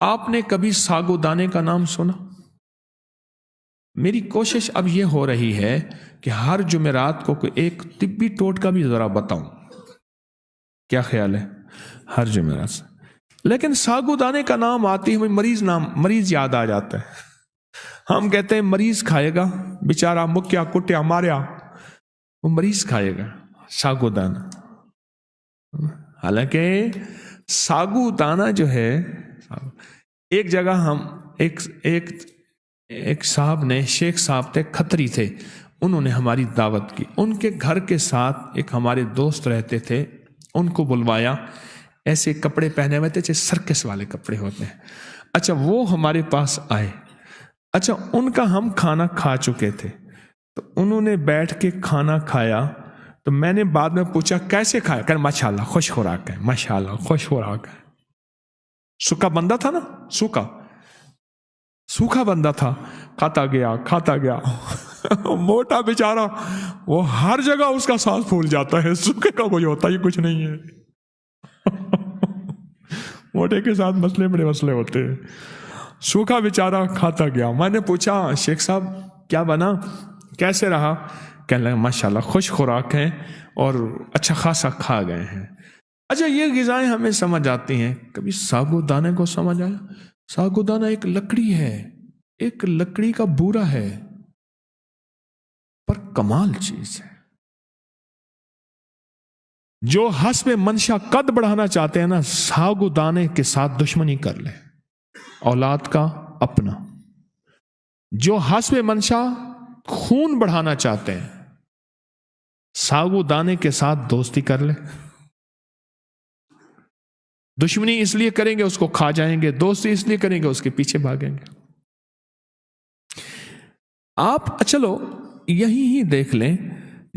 آپ نے کبھی ساگو دانے کا نام سنا؟ میری کوشش اب یہ ہو رہی ہے کہ ہر جمعرات کو کوئی ایک طبی ٹوٹکا بھی ذرا بتاؤں. کیا خیال ہے؟ ہر جمعرات سے. لیکن ساگو دانے کا نام آتی ہے مریض یاد آ جاتا ہے. ہم کہتے ہیں مریض کھائے گا، بیچارہ مکیا کٹیا ماریا، وہ مریض کھائے گا ساگو دانا. حالانکہ ساگو دانا جو ہے، ایک جگہ ہم ایک صاحب نے، شیخ صاحب تھے، کھتری تھے، انہوں نے ہماری دعوت کی. ان کے گھر کے ساتھ ایک ہمارے دوست رہتے تھے، ان کو بلوایا. ایسے کپڑے پہنے ہوئے تھے جیسے سرکس والے کپڑے ہوتے ہیں. اچھا، وہ ہمارے پاس آئے. اچھا، ان کا ہم کھانا کھا چکے تھے، تو انہوں نے بیٹھ کے کھانا کھایا. تو میں نے بعد میں پوچھا کیسے کھایا؟ کہ ماشاءاللہ خوش خوراک ہے، ماشاءاللہ خوش خوراک ہے. سوکھا بندہ تھا نا، سوکھا بندہ تھا، کھاتا گیا موٹا بیچارہ، وہ ہر جگہ اس کا سانس پھول جاتا ہے. سوکھے کا کوئی ہوتا ہی کچھ نہیں ہے. موٹے کے ساتھ بڑے مسئلے ہوتے ہیں. سوکھا بیچارہ کھاتا گیا. میں نے پوچھا شیخ صاحب کیا بنا، کیسے رہا؟ کہنے لگا ماشاءاللہ خوش خوراک ہیں اور اچھا خاصا کھا گئے ہیں. اچھا، یہ غذائیں ہمیں سمجھ آتی ہیں. کبھی ساگو دانے کو سمجھ آیا؟ ساگو دانا ایک لکڑی ہے، ایک لکڑی کا بورا ہے، پر کمال چیز ہے. جو حسب منشا قد بڑھانا چاہتے ہیں نا، ساگو دانے کے ساتھ دشمنی کر لے. اولاد کا اپنا. جو حسب منشا خون بڑھانا چاہتے ہیں، ساگو دانے کے ساتھ دوستی کر لے. دشمنی اس لیے کریں گے اس کو کھا جائیں گے، دوستی اس لیے کریں گے اس کے پیچھے بھاگیں گے. آپ چلو یہی ہی دیکھ لیں،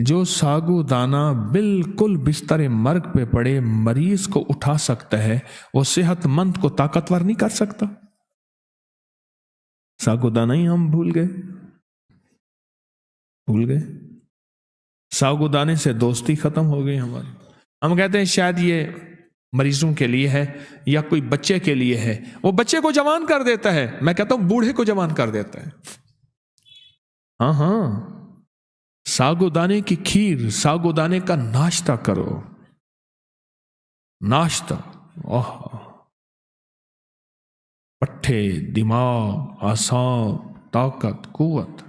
جو ساگو دانا بالکل بستر مرگ پہ پڑے مریض کو اٹھا سکتا ہے، وہ صحت مند کو طاقتور نہیں کر سکتا. ساگو دانا ہی ہم بھول گئے. ساگو دانے سے دوستی ختم ہو گئی ہماری. ہم کہتے ہیں شاید یہ مریضوں کے لیے ہے یا کوئی بچے کے لیے ہے. وہ بچے کو جوان کر دیتا ہے، میں کہتا ہوں بوڑھے کو جوان کر دیتا ہے. ہاں، ساگو دانے کی کھیر، ساگو دانے کا ناشتہ کرو. ناشتہ، پٹھے، دماغ، اعصاب، طاقت، قوت،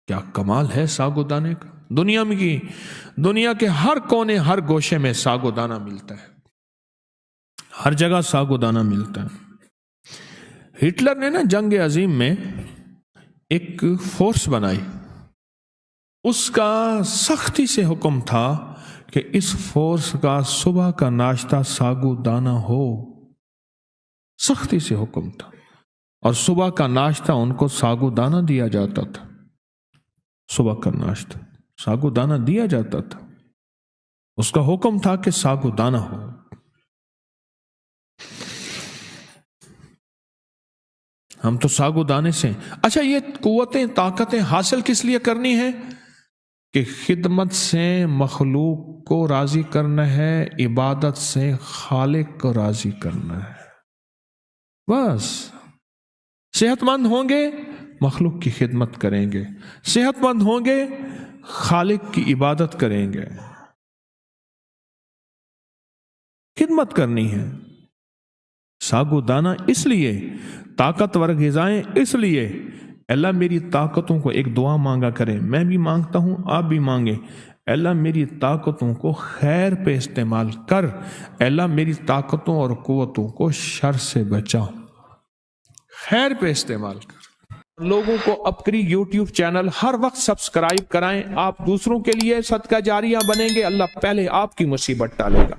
کیا کمال ہے ساگو دانے کا. دنیا کے ہر کونے، ہر گوشے میں ساگو دانا ملتا ہے. ہر جگہ ساگو دانا ملتا ہے. ہٹلر نے نا جنگ عظیم میں ایک فورس بنائی. اس کا سختی سے حکم تھا کہ اس فورس کا صبح کا ناشتہ ساگو دانا ہو. سختی سے حکم تھا، اور صبح کا ناشتہ ان کو ساگو دانا دیا جاتا تھا. صبح کا ناشتہ ساگو دانا دیا جاتا تھا. اس کا حکم تھا کہ ساگو دانا ہو. ہم تو ساگو دانے سے. اچھا، یہ قوتیں طاقتیں حاصل کس لیے کرنی ہے؟ کہ خدمت سے مخلوق کو راضی کرنا ہے، عبادت سے خالق کو راضی کرنا ہے. بس صحت مند ہوں گے مخلوق کی خدمت کریں گے، صحت مند ہوں گے خالق کی عبادت کریں گے. خدمت کرنی ہے. ساگو دانا اس لیے، طاقتور غذائیں اس لیے. اللہ میری طاقتوں کو، ایک دعا مانگا کریں، میں بھی مانگتا ہوں، آپ بھی مانگیں. اللہ میری طاقتوں کو خیر پہ استعمال کر. اللہ میری طاقتوں اور قوتوں کو شر سے بچا، خیر پہ استعمال کر. لوگوں کو اپنی یوٹیوب چینل ہر وقت سبسکرائب کرائیں. آپ دوسروں کے لیے صدقہ جاریہ بنیں گے، اللہ پہلے آپ کی مصیبت ٹالے گا.